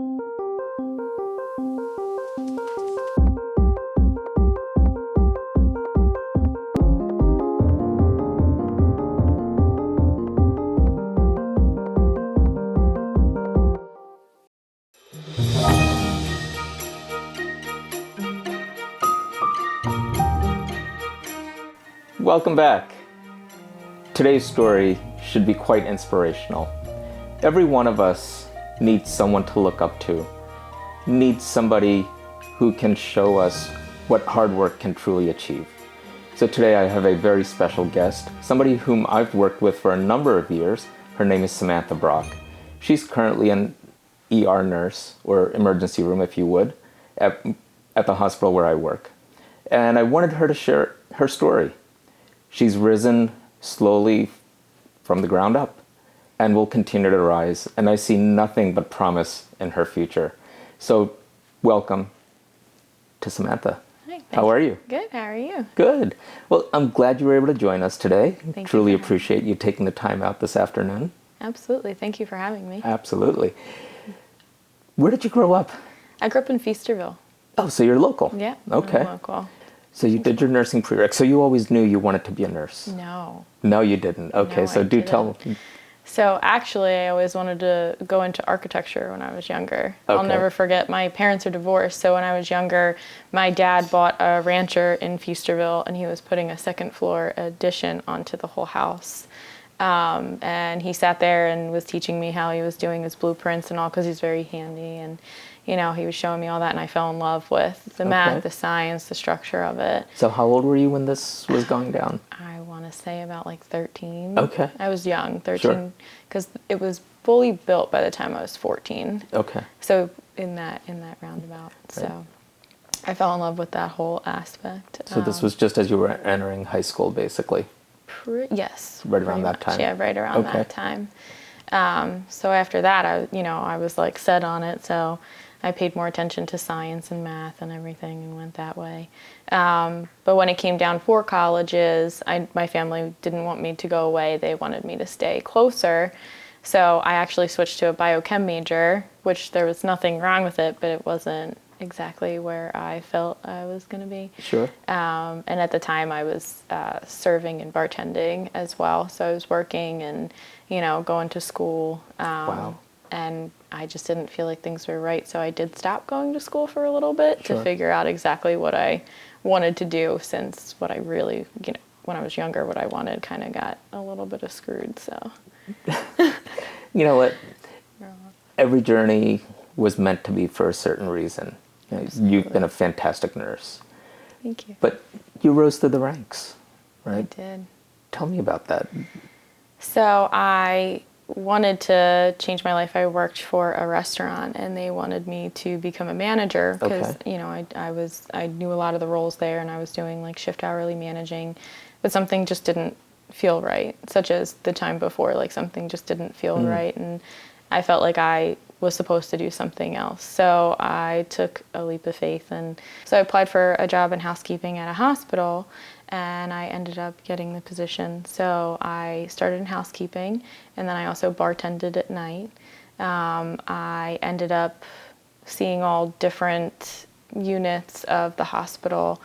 Welcome back. Today's story should be quite inspirational. Every one of us needs someone to look up to, needs somebody who can show us what hard work can truly achieve. So today I have a very special guest, somebody whom I've worked with for a number of years. Her name is Samantha Brock. She's currently an ER nurse, or emergency room if you would, at the hospital where I work. And I wanted her to share her story. She's risen slowly from the ground up and will continue to rise. And I see nothing but promise in her future. So welcome to Samantha. Hi, how are you? Good. How are you? Good. Well, I'm glad you were able to join us today. Thank Truly you appreciate you taking the time out this afternoon. Absolutely. Thank you for having me. Absolutely. Where did you grow up? I grew up in Feasterville. Oh, so you're local. Yeah. Okay. I'm local. So you did your nursing prereq. So you always knew you wanted to be a nurse? No. No, you didn't. Okay, No, so I do didn't. tell. So actually, I always wanted to go into architecture when I was younger. I'll Okay. never forget, my parents are divorced, so when I was younger, my dad bought a rancher in Feasterville, and he was putting a second floor addition onto the whole house. And he sat there and was teaching me how he was doing his blueprints and all, because he's very handy, and you know, he was showing me all that, and I fell in love with the math, the science, the structure of it. So how old were you when this was going down? I want to say about like 13. Okay. I was young, 13, Sure. because it was fully built by the time I was 14. Okay. So in that roundabout. So I fell in love with that whole aspect. So this was just as you were entering high school, basically? Yes. Right around pretty that much. time? Yeah, right around Okay. that time. So after that, I was like set on it. So I paid more attention to science and math and everything and went that way. But when it came down for colleges, my family didn't want me to go away. They wanted me to stay closer. So I actually switched to a biochem major, which there was nothing wrong with it, but it wasn't exactly where I felt I was going to be. Sure. And at the time I was serving and bartending as well. So I was working and, going to school. Wow. And I just didn't feel like things were right. So I did stop going to school for a little bit Sure. to figure out exactly what I wanted to do, since what I really, when I was younger, what I wanted kind of got a little bit of screwed. So. You know what? Every journey was meant to be for a certain reason. You've been a fantastic nurse. Thank you. But you rose through the ranks, right? I did. Tell me about that. So I wanted to change my life. I worked for a restaurant, and they wanted me to become a manager because, I knew a lot of the roles there, and I was doing like shift hourly managing, but something just didn't feel right, such as the time before, like something just didn't feel right, and I felt like I was supposed to do something else. So I took a leap of faith, and so I applied for a job in housekeeping at a hospital, and I ended up getting the position. So I started in housekeeping, and then I also bartended at night. I ended up seeing all different units of the hospital,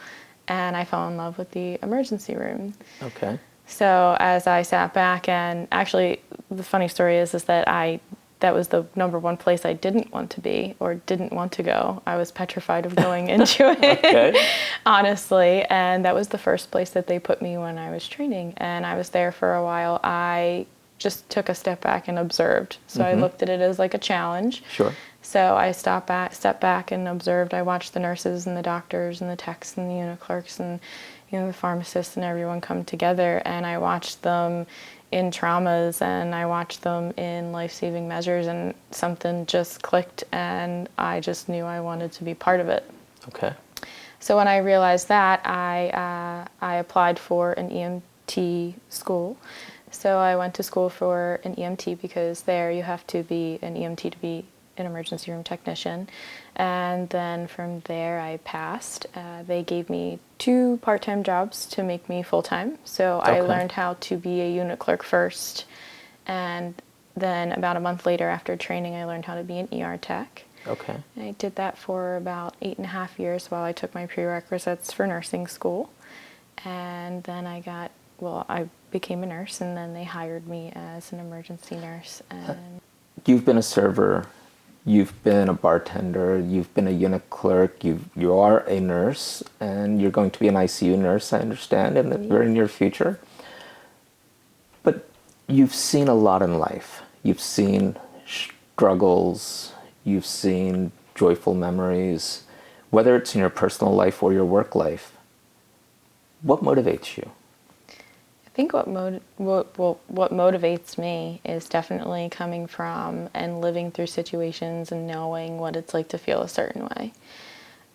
and I fell in love with the emergency room. Okay. So as I sat back, and actually the funny story is that that was the number one place I didn't want to be or didn't want to go. I was petrified of going into it, Okay. honestly. And that was the first place that they put me when I was training. And I was there for a while. I just took a step back and observed. So I looked at it as like a challenge. Sure. So I stepped back and observed. I watched the nurses and the doctors and the techs and the unit clerks and the pharmacists and everyone come together, and I watched them in traumas, and I watched them in life-saving measures, and something just clicked, and I just knew I wanted to be part of it. Okay. So when I realized that, I applied for an EMT school. So I went to school for an EMT because there you have to be an EMT to be an emergency room technician. And then from there I passed. They gave me 2 part-time jobs to make me full-time. So I learned how to be a unit clerk first. And then about a month later after training, I learned how to be an ER tech. Okay. I did that for about 8.5 years while I took my prerequisites for nursing school. And then I became a nurse, and then they hired me as an emergency nurse. And You've been a server, you've been a bartender, you've been a unit clerk, you are a nurse, and you're going to be an ICU nurse, I understand, in the very near future. But you've seen a lot in life. You've seen struggles, you've seen joyful memories, whether it's in your personal life or your work life. What motivates you? I think what motivates me is definitely coming from and living through situations and knowing what it's like to feel a certain way.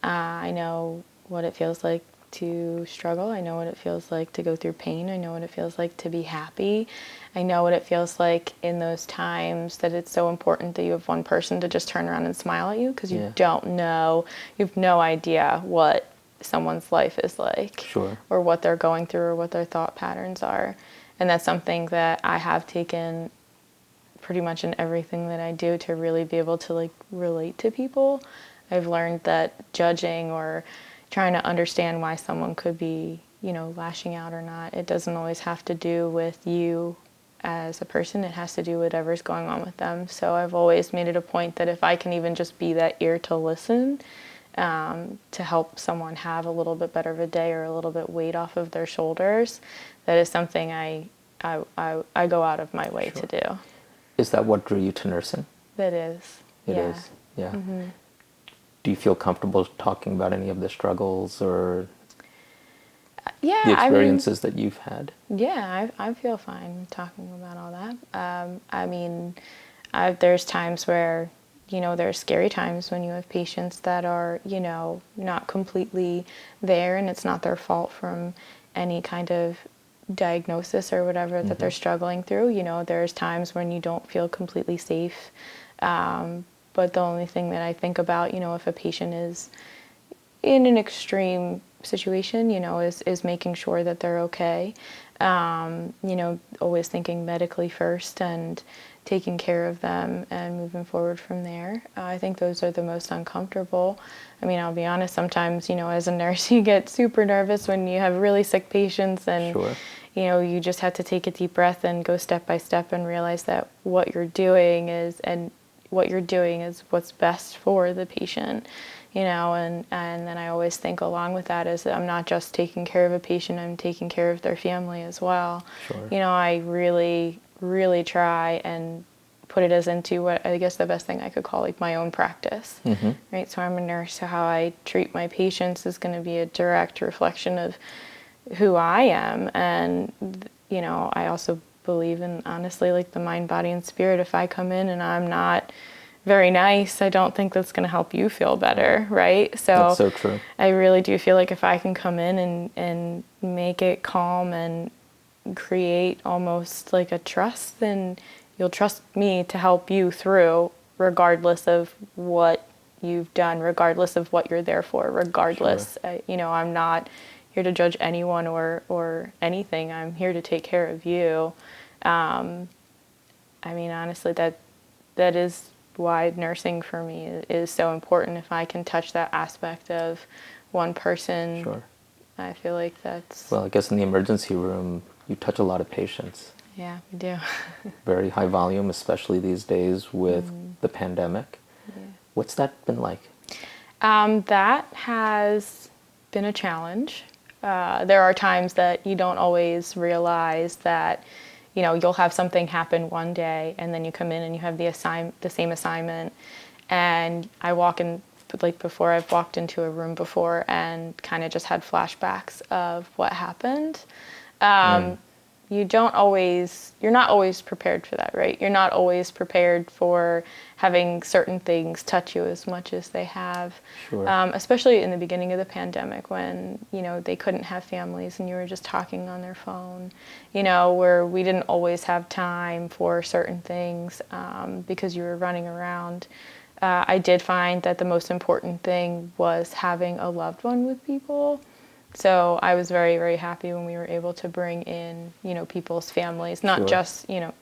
I know what it feels like to struggle. I know what it feels like to go through pain. I know what it feels like to be happy. I know what it feels like in those times that it's so important that you have one person to just turn around and smile at you, because you don't know, you have no idea what someone's life is like, Sure. or what they're going through, or what their thought patterns are. And that's something that I have taken pretty much in everything that I do to really be able to like relate to people. I've learned that judging or trying to understand why someone could be, lashing out or not, it doesn't always have to do with you as a person. It has to do with whatever's going on with them. So I've always made it a point that if I can even just be that ear to listen, to help someone have a little bit better of a day or a little bit weight off of their shoulders, that is something I go out of my way to do. Is that what drew you to nursing? That is. It yeah. is, yeah. Mm-hmm. Do you feel comfortable talking about any of the struggles or the experiences that you've had? Yeah, I feel fine talking about all that. There's times where, there's scary times when you have patients that are, not completely there, and it's not their fault from any kind of diagnosis or whatever that they're struggling through. There's times when you don't feel completely safe. But the only thing that I think about, if a patient is in an extreme situation, is making sure that they're okay. Always thinking medically first and taking care of them and moving forward from there. I think those are the most uncomfortable. I'll be honest, sometimes, as a nurse, you get super nervous when you have really sick patients, and Sure. You just have to take a deep breath and go step by step and realize that what you're doing is what's best for the patient. And then I always think along with that is that I'm not just taking care of a patient, I'm taking care of their family as well. Sure. I really, really try and put it as into what I guess the best thing I could call like my own practice, right? So I'm a nurse, so how I treat my patients is going to be a direct reflection of who I am. And, I also believe in, honestly, like the mind, body, and spirit. If I come in and I'm not very nice, I don't think that's going to help you feel better, right? So that's so true. I really do feel like if I can come in and make it calm and create almost like a trust, then you'll trust me to help you through, regardless of what you've done, regardless of what you're there for, regardless. Sure. I'm not here to judge anyone or anything. I'm here to take care of you. Honestly, that is why nursing for me is so important. If I can touch that aspect of one person, Sure. I feel like that's... Well, I guess in the emergency room, you touch a lot of patients. Yeah, we do. Very high volume, especially these days with the pandemic. Yeah. What's that been like? That has been a challenge. There are times that you don't always realize that, you'll have something happen one day, and then you come in and you have the same assignment. And I walk in, like before, I've walked into a room before and kind of just had flashbacks of what happened. You're not always prepared for that, right? You're not always prepared for having certain things touch you as much as they have. Sure. Especially in the beginning of the pandemic when, they couldn't have families and you were just talking on their phone, where we didn't always have time for certain things because you were running around. I did find that the most important thing was having a loved one with people. So I was very, very happy when we were able to bring in, people's families, not Sure.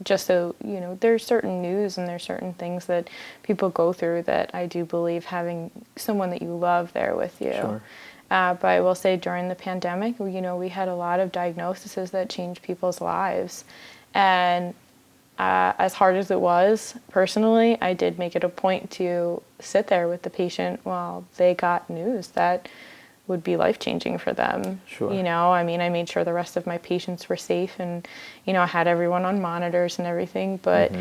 just so, there's certain news and there's certain things that people go through that I do believe having someone that you love there with you. Sure. But I will say during the pandemic, we had a lot of diagnoses that changed people's lives. And as hard as it was, personally, I did make it a point to sit there with the patient while they got news that would be life-changing for them. Sure. I made sure the rest of my patients were safe and, I had everyone on monitors and everything. But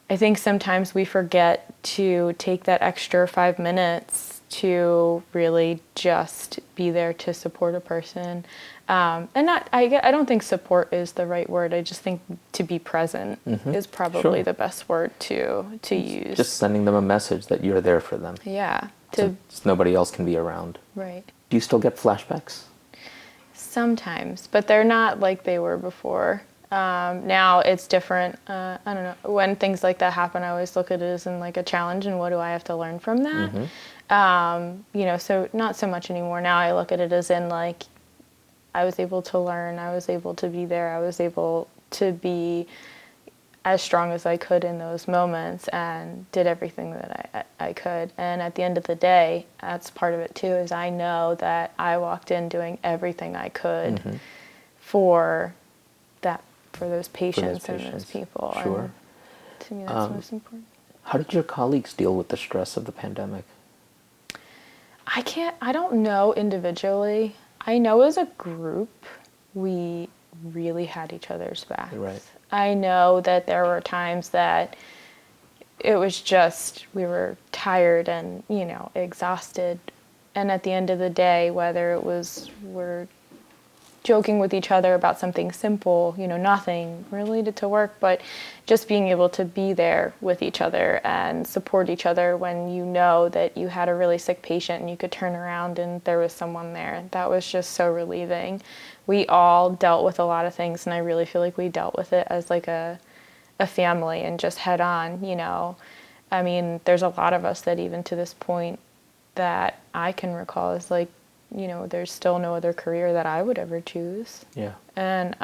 I think sometimes we forget to take that extra 5 minutes to really just be there to support a person. And I don't think support is the right word. I just think to be present is probably the best word to use. Just sending them a message that you're there for them. Yeah. So nobody else can be around. Right. Do you still get flashbacks? Sometimes, but they're not like they were before. Now it's different. I don't know. When things like that happen, I always look at it as in like a challenge and what do I have to learn from that? So not so much anymore. Now I look at it as in like I was able to learn, I was able to be there, I was able to be as strong as I could in those moments and did everything that I could. And at the end of the day, that's part of it too, is I know that I walked in doing everything I could for those patients and those people. Sure. And to me, that's most important. How did your colleagues deal with the stress of the pandemic? I don't know individually. I know as a group, we really had each other's backs. Right. I know that there were times that it was just, we were tired and, exhausted. And at the end of the day, whether it was we're joking with each other about something simple, nothing related to work, but just being able to be there with each other and support each other when you know that you had a really sick patient and you could turn around and there was someone there. That was just so relieving. We all dealt with a lot of things, and I really feel like we dealt with it as like a family and just head on, there's a lot of us that even to this point that I can recall is like, there's still no other career that I would ever choose. Yeah. And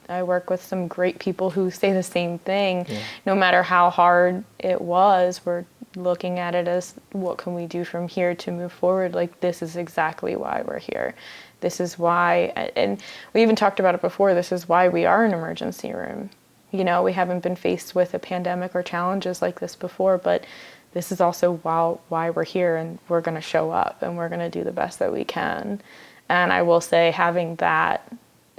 I work with some great people who say the same thing. Yeah. No matter how hard it was, we're looking at it as what can we do from here to move forward? Like, this is exactly why we're here. This is why, and we even talked about it before, this is why we are an emergency room. We haven't been faced with a pandemic or challenges like this before, but this is also why we're here, and we're going to show up and we're going to do the best that we can. And I will say having that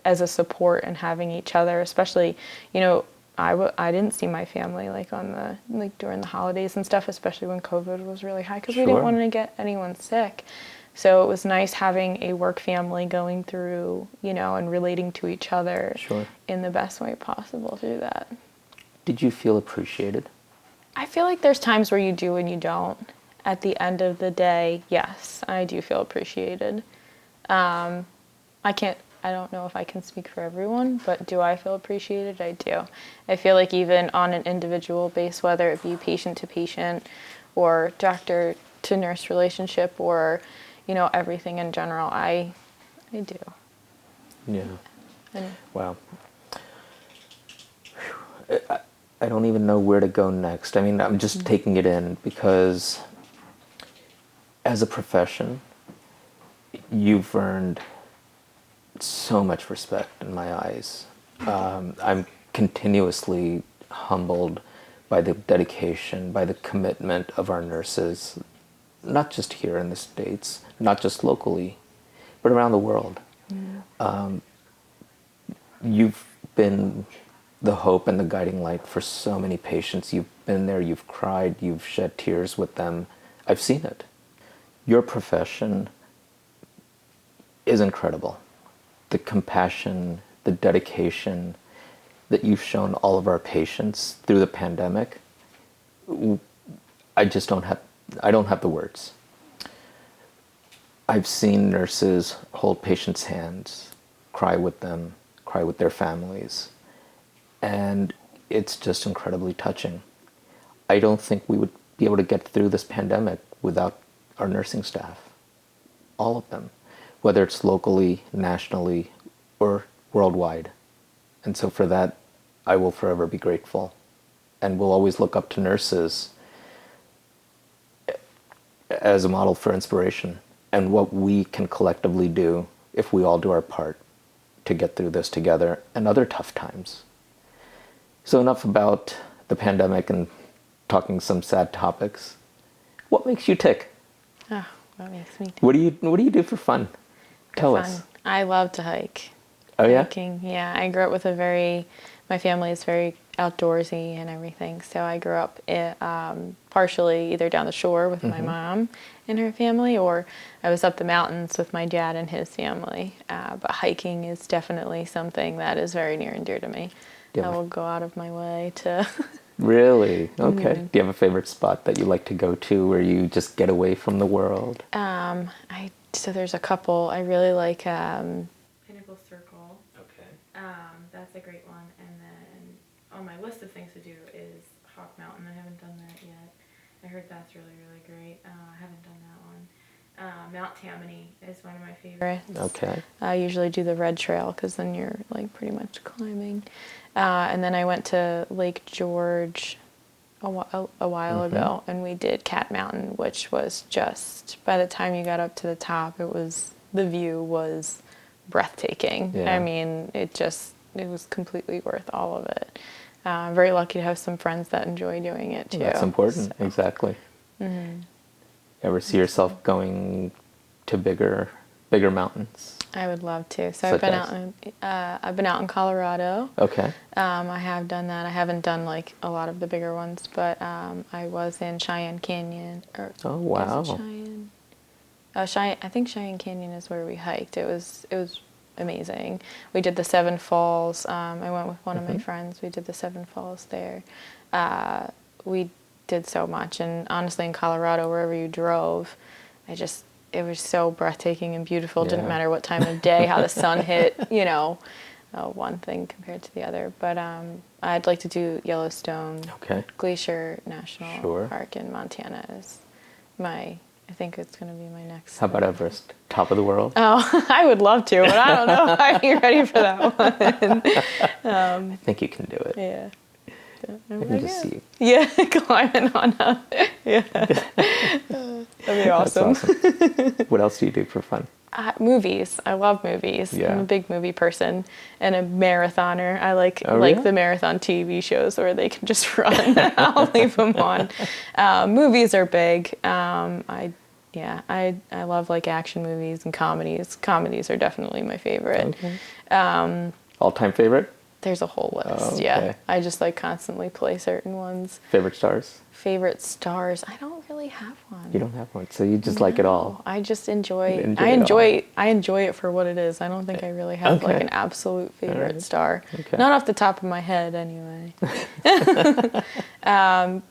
as a support and having each other, especially, I didn't see my family during the holidays and stuff, especially when COVID was really high, because we didn't want to get anyone sick. So it was nice having a work family going through, and relating to each other in the best way possible through that. Did you feel appreciated? I feel like there's times where you do and you don't. At the end of the day, yes, I do feel appreciated. I don't know if I can speak for everyone, but do I feel appreciated? I do. I feel like even on an individual base, whether it be patient to patient or doctor to nurse relationship or, everything in general, I do. Yeah. Wow. I don't even know where to go next. I'm just taking it in because as a profession, you've earned so much respect in my eyes. I'm continuously humbled by the dedication, by the commitment of our nurses, not just here in the States, not just locally, but around the world. You've been the hope and the guiding light for so many patients. You've been there, you've cried, you've shed tears with them. I've seen it. Your profession is incredible. The compassion, the dedication that you've shown all of our patients through the pandemic, I don't have the words. I've seen nurses hold patients' hands, cry with them, cry with their families, and it's just incredibly touching. I don't think we would be able to get through this pandemic without our nursing staff, all of them. whether it's locally, nationally, or worldwide. And so for that, I will forever be grateful. And will always look up to nurses as a model for inspiration and what we can collectively do if we all do our part to get through this together and other tough times. So enough about the pandemic and talking some sad topics. What makes you tick? Oh, what makes me tick? What do you do for fun? Tell us. I love to hike. Oh yeah? Hiking, yeah. I grew up with my family is very outdoorsy and everything. So I grew up partially either down the shore with my mom and her family, or I was up the mountains with my dad and his family. But hiking is definitely something that is very near and dear to me. Yeah. I will go out of my way to... Really? Okay. Do you have a favorite spot that you like to go to where you just get away from the world? So there's a couple. I really like Pinnacle Circle. Okay. That's a great one. And then on my list of things to do is Hawk Mountain. I haven't done that yet. I heard that's really, really great. I haven't done that one. Mount Tammany is one of my favorites. Okay. I usually do the red trail because then you're like pretty much climbing. And then I went to Lake George a while ago, and we did Cat Mountain, which was just, by the time you got up to the top, the view was breathtaking. Yeah. I mean, it was completely worth all of it. I'm very lucky to have some friends that enjoy doing it too. That's important, so. exactly. Ever see yourself going to bigger mountains? I would love to. So I've been out in Colorado. Okay. I have done that. I haven't done like a lot of the bigger ones, but I was in Cheyenne Canyon. Oh wow. Is it Cheyenne? I think Cheyenne Canyon is where we hiked. It was amazing. We did the Seven Falls. I went with one of my friends. We did the Seven Falls there. We did so much, and honestly, in Colorado, wherever you drove, it was so breathtaking and beautiful. It didn't matter what time of day, how the sun hit, one thing compared to the other. But I'd like to do Yellowstone. Okay. Glacier National Sure. Park in Montana is I think it's going to be my next. How about Everest? Top of the world? Oh, I would love to, but I don't know if I'd be ready for that one. I think you can do it. Yeah. I can just see you. Yeah, climbing on up. Yeah. That'd be awesome. That's awesome. What else do you do for fun? Movies. I love movies. Yeah. I'm a big movie person and a marathoner. I like really? the marathon TV shows where they can just run. I'll leave them on. Movies are big. I love like action movies and comedies. Comedies are definitely my favorite. Okay. All-time favorite? There's a whole list. Oh, okay. Yeah. I just like constantly play certain ones. Favorite stars? Favorite stars? I don't really have one. You don't have one, so you just like it all. I just enjoy. I enjoy it for what it is. I don't think I really have like an absolute favorite star. Okay. Not off the top of my head, anyway.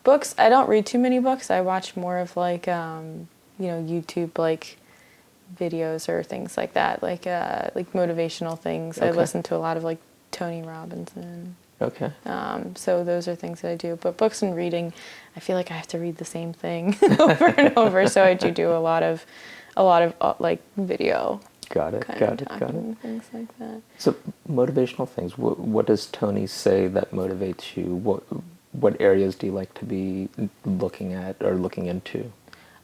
Books. I don't read too many books. I watch more of like YouTube like videos or things like that, like motivational things. Okay. I listen to a lot of like Tony Robinson. Okay. So those are things that I do. But books and reading, I feel like I have to read the same thing over and over. So I do a lot of like video. Got it. And things like that. So motivational things. What does Tony say that motivates you? What areas do you like to be looking at or looking into?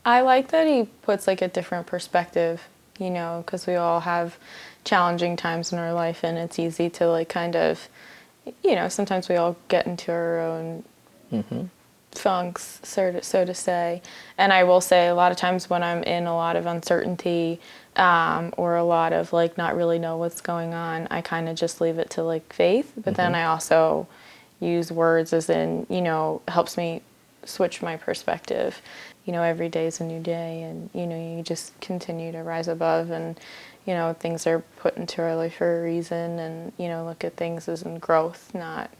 I like that he puts like a different perspective, because we all have challenging times in our life, and it's easy to like kind of, sometimes we all get into our own funks, so to say. And I will say a lot of times when I'm in a lot of uncertainty or a lot of like not really know what's going on, I kind of just leave it to like faith. But then I also use words as in, helps me switch my perspective. Every day is a new day, and, you just continue to rise above, and, things are put into our life for a reason, and, look at things as in growth, not,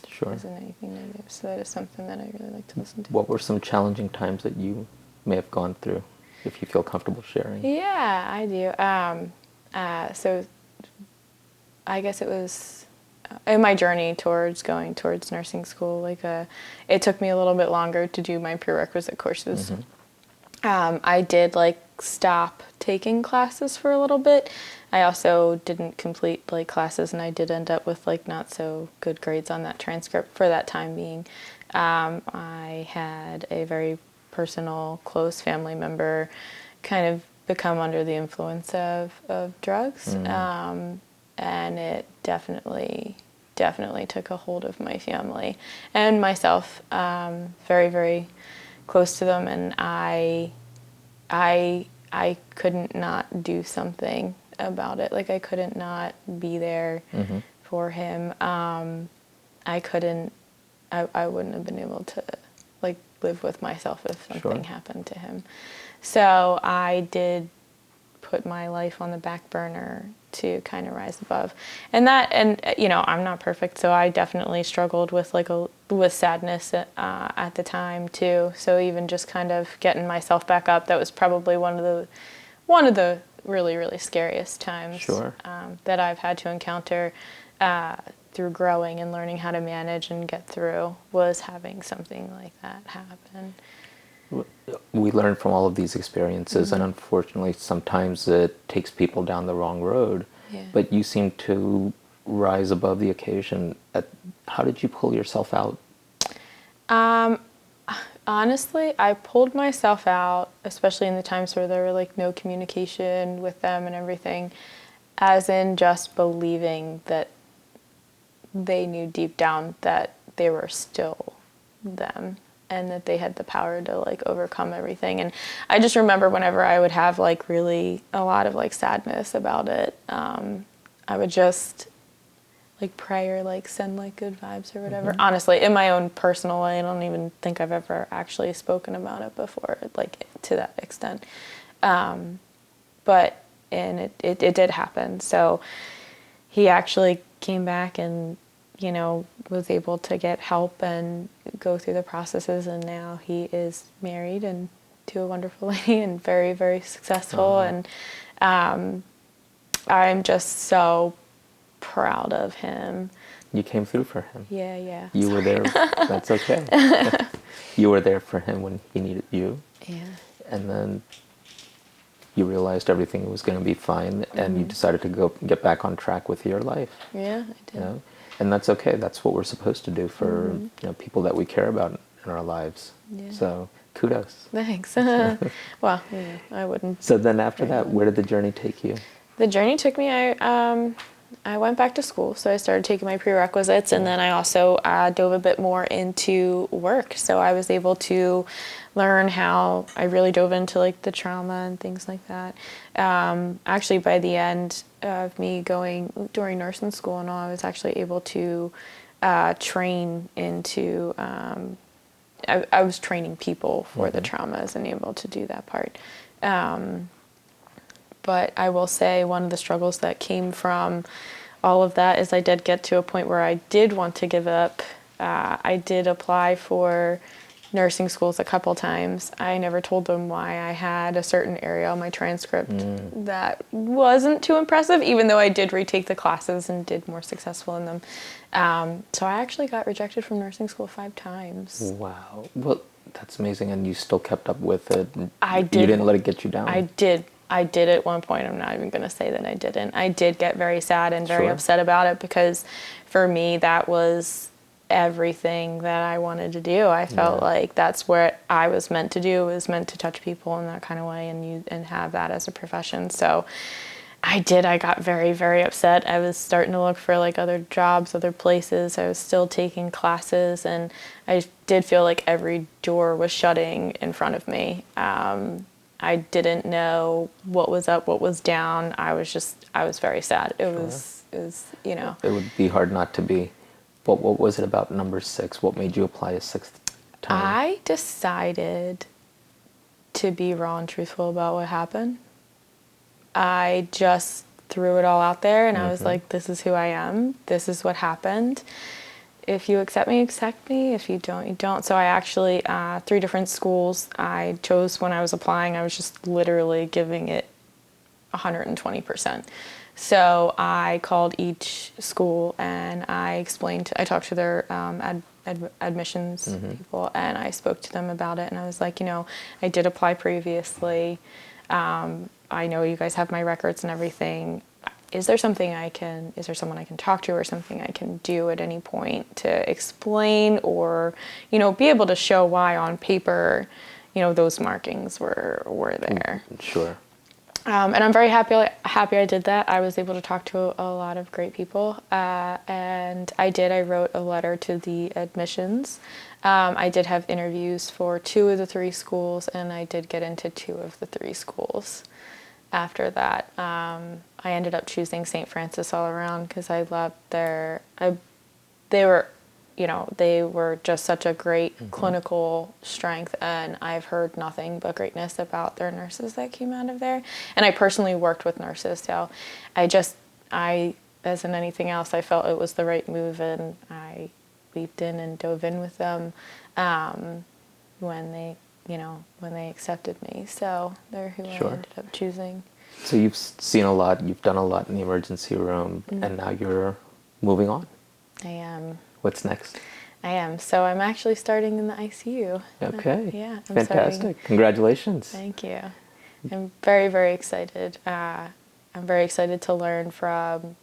Sure. as in anything negative. So that is something that I really like to listen to. What were some challenging times that you may have gone through, if you feel comfortable sharing? Yeah, I do. So I guess it was in my journey going towards nursing school, it took me a little bit longer to do my prerequisite courses. I did stop taking classes for a little bit. I also didn't complete like classes, and I did end up with like not so good grades on that transcript for that time being. I had a very personal, close family member kind of become under the influence of drugs. And it definitely took a hold of my family and myself, very, very close to them. And I couldn't not do something about it. Like I couldn't not be there for him. I wouldn't have been able to like live with myself if something happened to him. So I did put my life on the back burner to kind of rise above. And you know, I'm not perfect, so I definitely struggled with with sadness at the time too. So even just kind of getting myself back up, that was probably one of the really, really scariest times that I've had to encounter through growing and learning how to manage and get through, was having something like that happen. We learn from all of these experiences, and unfortunately sometimes it takes people down the wrong road. But you seem to rise above the occasion. How did you pull yourself out? Honestly, I pulled myself out, especially in the times where there were like no communication with them and everything, as in just believing that they knew deep down that they were still them, and that they had the power to like overcome everything. And I just remember whenever I would have like really a lot of like sadness about it, I would just like pray or like send like good vibes or whatever. Honestly, in my own personal way, I don't even think I've ever actually spoken about it before, like to that extent. But it did happen. So he actually came back and, you know, was able to get help and go through the processes, and now he is married and to a wonderful lady and very, very successful. And I'm just so proud of him. You came through for him. Yeah. You were there. That's okay. You were there for him when he needed you. Yeah. And then you realized everything was going to be fine, and you decided to go get back on track with your life. Yeah, I did. You know? And that's okay. That's what we're supposed to do for you know, people that we care about in our lives. Yeah. So kudos. Thanks. Well, yeah, I wouldn't. So then after that, where did the journey take you? The journey took me, I went back to school, so I started taking my prerequisites, and then I also dove a bit more into work. So I was able to learn how, I really dove into like the trauma and things like that. Actually, by the end of me going during nursing school and all, I was actually able to train into, I was training people for the traumas and able to do that part. But I will say one of the struggles that came from all of that is I did get to a point where I did want to give up. I did apply for nursing schools a couple times. I never told them why I had a certain area on my transcript that wasn't too impressive, even though I did retake the classes and did more successful in them. So I actually got rejected from nursing school 5 times. Wow. Well, that's amazing. And you still kept up with it. I did. You didn't let it get you down. I did at one point. I'm not even going to say that I didn't. I did get very sad and very upset about it, because for me that was everything that I wanted to do. I felt like that's what I was meant to do, was meant to touch people in that kind of way and have that as a profession. So I got very, very upset. I was starting to look for like other jobs, other places. I was still taking classes, and I did feel like every door was shutting in front of me. I didn't know what was up, what was down. I was very sad. It was, you know. It would be hard not to be. But what was it about number 6? What made you apply a 6th time? I decided to be raw and truthful about what happened. I just threw it all out there, and I was like, this is who I am. This is what happened. If you accept me, accept me. If you don't, you don't. So I actually, 3 different schools I chose when I was applying. I was just literally giving it 120%. So I called each school and I talked to their admissions people, and I spoke to them about it. And I was like, you know, I did apply previously. I know you guys have my records and everything. Is there someone I can talk to or something I can do at any point to explain or, be able to show why on paper, those markings were there. Sure. And I'm very happy I did that. I was able to talk to a lot of great people. And I wrote a letter to the admissions. I did have interviews for 2 of the 3 schools, and I did get into 2 of the 3 schools. After that, I ended up choosing St. Francis all around because I loved they were just such a great clinical strength, and I've heard nothing but greatness about their nurses that came out of there. And I personally worked with nurses, so as in anything else, I felt it was the right move, and I leaped in and dove in with them when they accepted me. So they're who Sure. I ended up choosing. So you've seen a lot, you've done a lot in the emergency room, and now you're moving on. I am. What's next? I am. So I'm actually starting in the ICU. Okay. Yeah. I'm Fantastic. starting. Congratulations. Thank you. I'm very, very excited. I'm very excited to learn from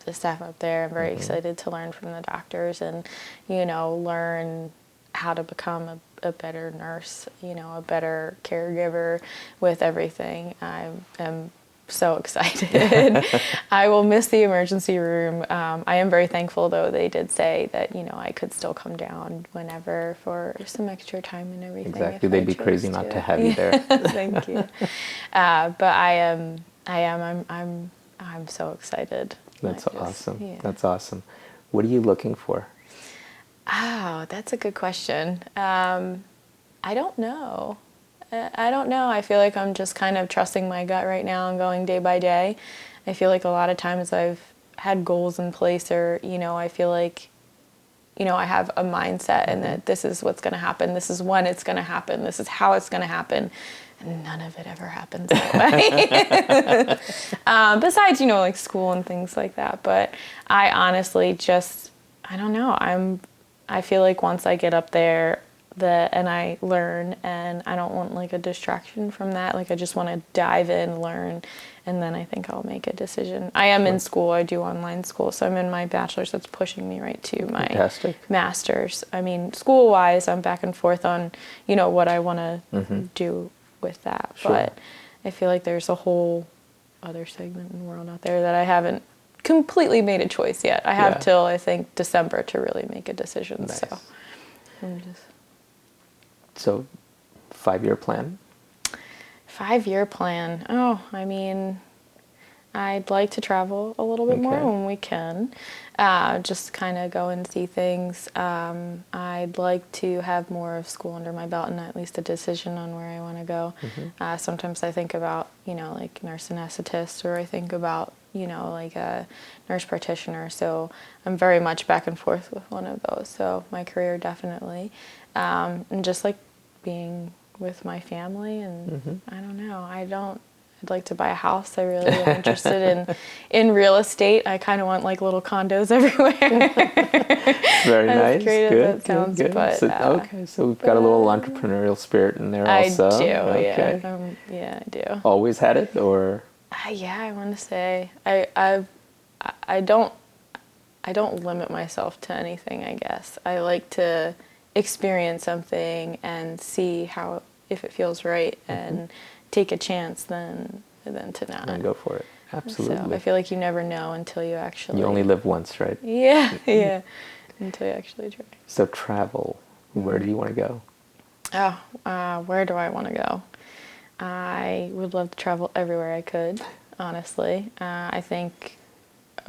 the staff up there. I'm very excited to learn from the doctors and, learn how to become a better nurse, a better caregiver with everything. I am so excited. I will miss the emergency room. I am very thankful, though. They did say that, I could still come down whenever for some extra time and everything. Exactly. They'd be crazy not to have you there. Thank you. But I'm so excited. That's awesome. Yeah. That's awesome. What are you looking for? Oh, that's a good question. I don't know. I feel like I'm just kind of trusting my gut right now and going day by day. I feel like a lot of times I've had goals in place, or, I feel like, I have a mindset and that this is what's going to happen. This is when it's going to happen. This is how it's going to happen. And none of it ever happens that way. Besides, like school and things like that. But I honestly I don't know. I feel like once I get up there, and I learn, and I don't want like a distraction from that. Like I just want to dive in, learn, and then I think I'll make a decision. I am in school. I do online school, so I'm in my bachelor's. That's pushing me right to my master's. I mean, school-wise, I'm back and forth on, what I want to do with that. Sure. But I feel like there's a whole other segment in the world out there that I haven't completely made a choice yet. I have till, I think, December to really make a decision. Nice. So I'm just... So, 5-year plan? 5-year plan. Oh, I mean, I'd like to travel a little bit more when we can. Just kind of go and see things. I'd like to have more of school under my belt and at least a decision on where I want to go. Sometimes I think about, like nurse anesthetist, or I think about, like a nurse practitioner. So I'm very much back and forth with one of those. So my career definitely. And just like being with my family, and I don't know, I'd like to buy a house. I really am interested in real estate. I kind of want like little condos everywhere. Very nice. As great Good, as that sounds, good. but So we've got a little entrepreneurial spirit in there also. I do, Okay. yeah, I do. Always had it, or? Yeah, I want to say I don't limit myself to anything, I guess. I like to experience something and see if it feels right, and take a chance than to not. And go for it. Absolutely. So I feel like you never know until you actually... You only live once, right? Yeah, until you actually try. So travel, where do you want to go? Where do I want to go? I would love to travel everywhere I could, honestly. I think...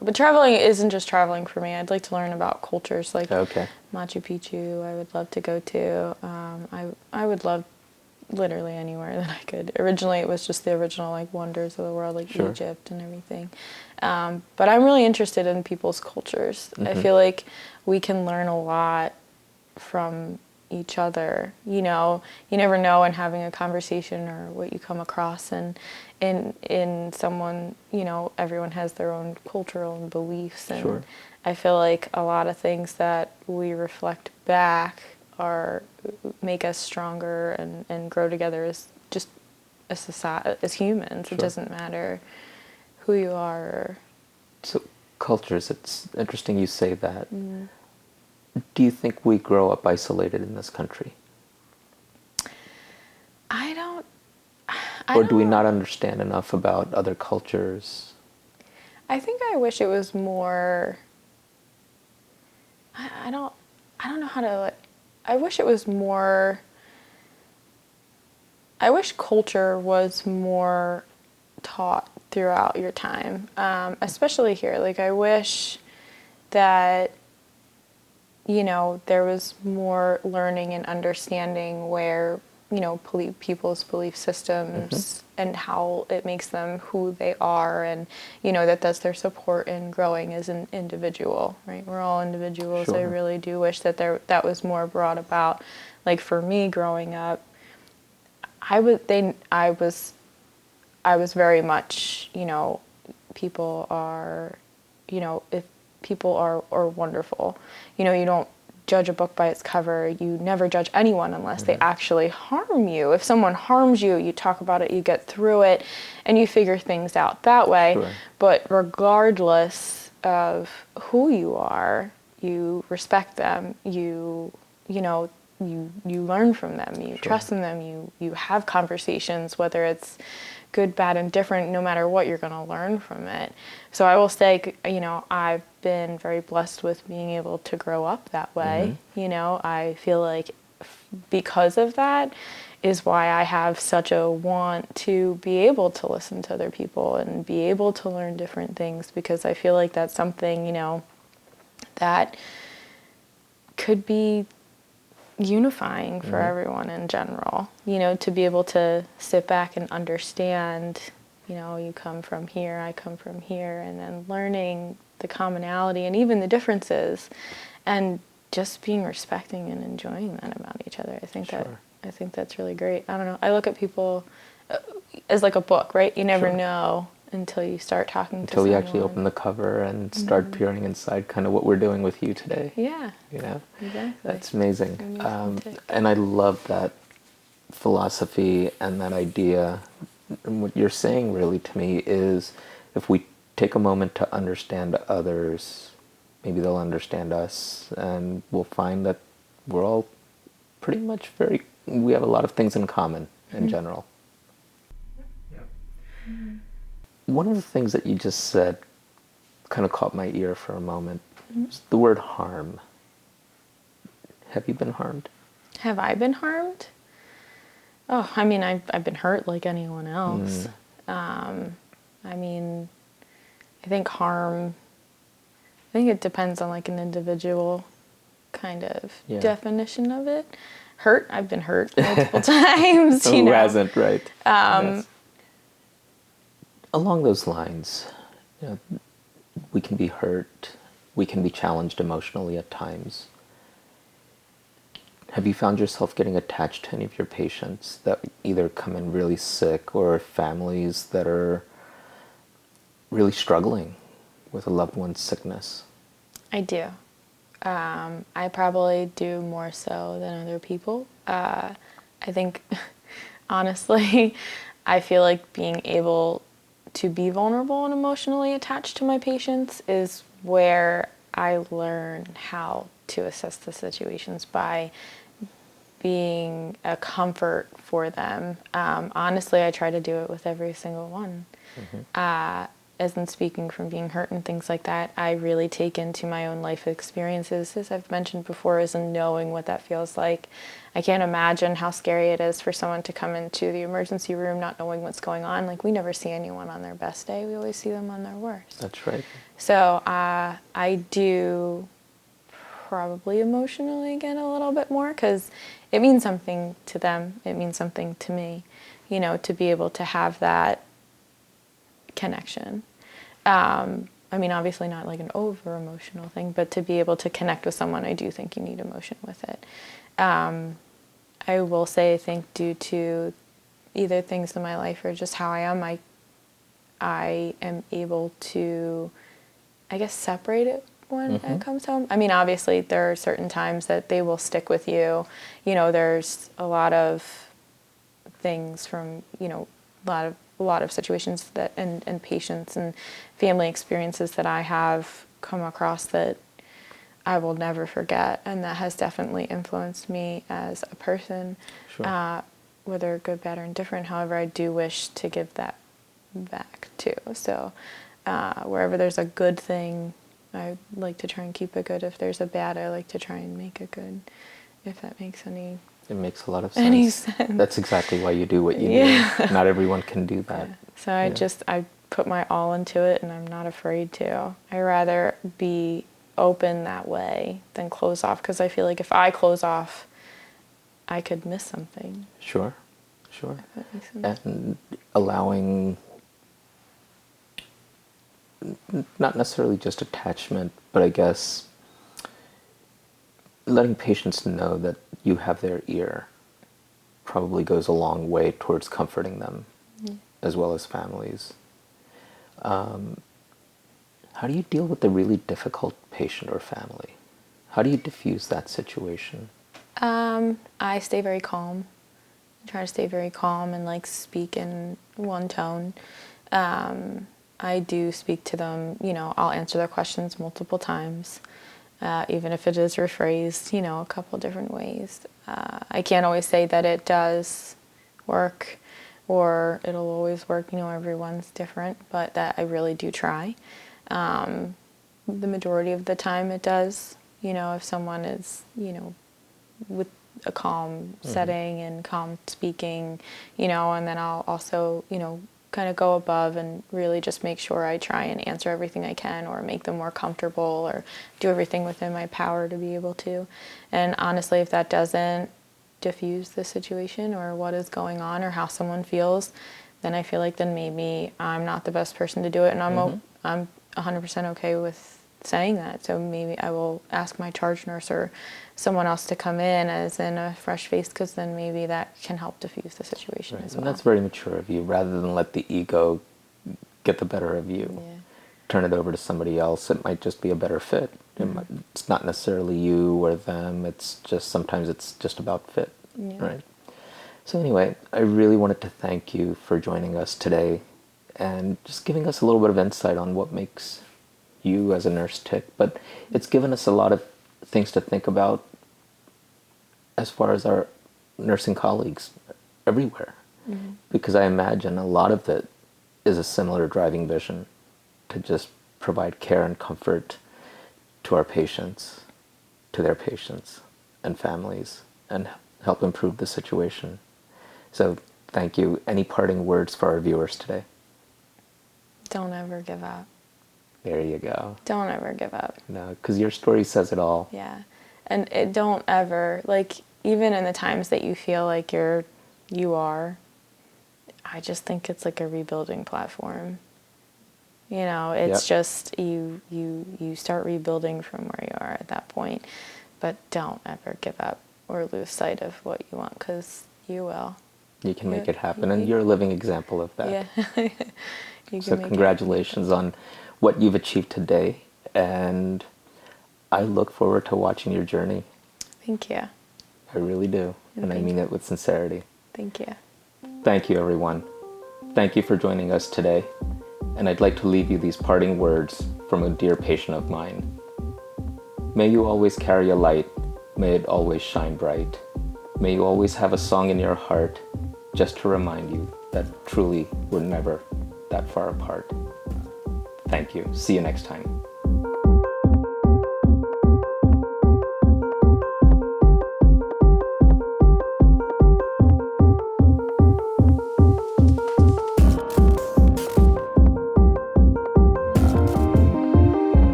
But traveling isn't just traveling for me. I'd like to learn about cultures like Machu Picchu. I would love to go to. I would love literally anywhere that I could. Originally, it was just the original like wonders of the world, like Egypt and everything. But I'm really interested in people's cultures. I feel like we can learn a lot from each other. You never know in having a conversation or what you come across, and in someone, everyone has their own cultural and beliefs, and I feel like a lot of things that we reflect back make us stronger and grow together as just as society, as humans. Sure. It doesn't matter who you are. So cultures, it's interesting you say that. Do you think we grow up isolated in this country? I don't. Or do we not understand enough about other cultures? I think I wish it was more. I don't know how to. I wish it was more. I wish culture was more taught throughout your time, especially here. Like, I wish that, you know, there was more learning and understanding where, you know, people's belief systems and how it makes them who they are, and, you know, that's their support in growing as an individual, right? We're all individuals. Sure. I really do wish that that was more brought about. Like, for me growing up, I was very much, you know, people are, you know, if people are wonderful. You know, you don't judge a book by its cover. You never judge anyone unless they actually harm you. If someone harms you, you talk about it, you get through it, and you figure things out that way. Sure. But regardless of who you are, you respect them, you know, you learn from them, you trust in them, you have conversations, whether it's good, bad, and different, no matter what, you're going to learn from it. So I will say, you know, I've been very blessed with being able to grow up that way. You know, I feel like because of that is why I have such a want to be able to listen to other people and be able to learn different things, because I feel like that's something, you know, that could be unifying for everyone in general, you know, to be able to sit back and understand, you know, you come from here, I come from here, and then learning the commonality and even the differences, and just being respecting and enjoying that about each other. I think that's really great. I don't know. I look at people as like a book, right? You never know until you start talking to someone. Until you actually open the cover and start peering inside, kind of what we're doing with you today. Yeah. You know? Exactly. That's amazing. And I love that philosophy and that idea. And what you're saying really to me is, if we take a moment to understand others, maybe they'll understand us, and we'll find that we're all pretty much we have a lot of things in common in general. One of the things that you just said kind of caught my ear for a moment. Was the word harm. Have you been harmed? Have I been harmed? Oh, I mean, I've been hurt like anyone else. I mean, I think it depends on like an individual kind of definition of it. Hurt, I've been hurt multiple times. Who you know? hasn't, right? Yes. Along those lines, you know, we can be hurt, we can be challenged emotionally at times. Have you found yourself getting attached to any of your patients that either come in really sick, or families that are really struggling with a loved one's sickness? I do. I probably do more so than other people. I think, honestly, I feel like being able to be vulnerable and emotionally attached to my patients is where I learn how to assess the situations, by being a comfort for them. Honestly, I try to do it with every single one. As in speaking from being hurt and things like that, I really take into my own life experiences, as I've mentioned before, as in knowing what that feels like. I can't imagine how scary it is for someone to come into the emergency room not knowing what's going on. Like, we never see anyone on their best day. We always see them on their worst. That's right. So I do probably emotionally get a little bit more, because it means something to them. It means something to me, you know, to be able to have that connection. I mean, obviously not like an over emotional thing, but to be able to connect with someone, I do think you need emotion with it. I will say, I think due to either things in my life or just how I am, I am able to, I guess, separate it when it comes home. I mean, obviously there are certain times that they will stick with you. You know, there's a lot of things from, you know, a lot of situations that and patients and family experiences that I have come across that I will never forget, and that has definitely influenced me as a person. Sure. Whether good, bad, or indifferent. However, I do wish to give that back too. So wherever there's a good thing, I like to try and keep it good. If there's a bad, I like to try and make it good. If that makes It makes a lot of any sense. sense. That's exactly why you do what you Yeah. do. Not everyone can do that. Yeah. So I put my all into it, and I'm not afraid to. I rather be open that way than close off, because I feel like if I close off, I could miss something. Sure, sure. If that makes sense. And allowing not necessarily just attachment, but I guess letting patients know that you have their ear probably goes a long way towards comforting them, as well as families. How do you deal with a really difficult patient or family? How do you diffuse that situation? I stay very calm. I try to stay very calm and like speak in one tone. I do speak to them, I'll answer their questions multiple times, even if it is rephrased, a couple different ways. I can't always say that it does work or it'll always work, everyone's different, but that I really do try. The majority of the time it does, if someone is, with a calm setting and calm speaking, and then I'll also, kind of go above and really just make sure I try and answer everything I can or make them more comfortable or do everything within my power to be able to. And honestly, if that doesn't diffuse the situation or what is going on or how someone feels, then I feel like then maybe I'm not the best person to do it, and I'm 100% okay with saying that. So maybe I will ask my charge nurse or someone else to come in as in a fresh face, because then maybe that can help diffuse the situation as well. And that's very mature of you, rather than let the ego get the better of you. Yeah. Turn it over to somebody else. It might just be a better fit. It's not necessarily you or them. It's just sometimes it's just about fit, right? So anyway, I really wanted to thank you for joining us today and just giving us a little bit of insight on what makes you as a nurse tick. But it's given us a lot of things to think about as far as our nursing colleagues everywhere. Because I imagine a lot of it is a similar driving vision to just provide care and comfort to our patients, to their patients and families, and help improve the situation. So thank you. Any parting words for our viewers today? Don't ever give up. There you go. Don't ever give up. No, because your story says it all. Yeah. And don't ever, even in the times that you feel like you are, I just think it's like a rebuilding platform. It's just you start rebuilding from where you are at that point. But don't ever give up or lose sight of what you want, because you will. You can make it happen, and you're a living example of that. Yeah. So congratulations on what you've achieved today, and I look forward to watching your journey. Thank you. I really do, and I mean it with sincerity. Thank you. Thank you, everyone. Thank you for joining us today, and I'd like to leave you these parting words from a dear patient of mine. May you always carry a light. May it always shine bright. May you always have a song in your heart, just to remind you that truly we're never that far apart. Thank you. See you next time.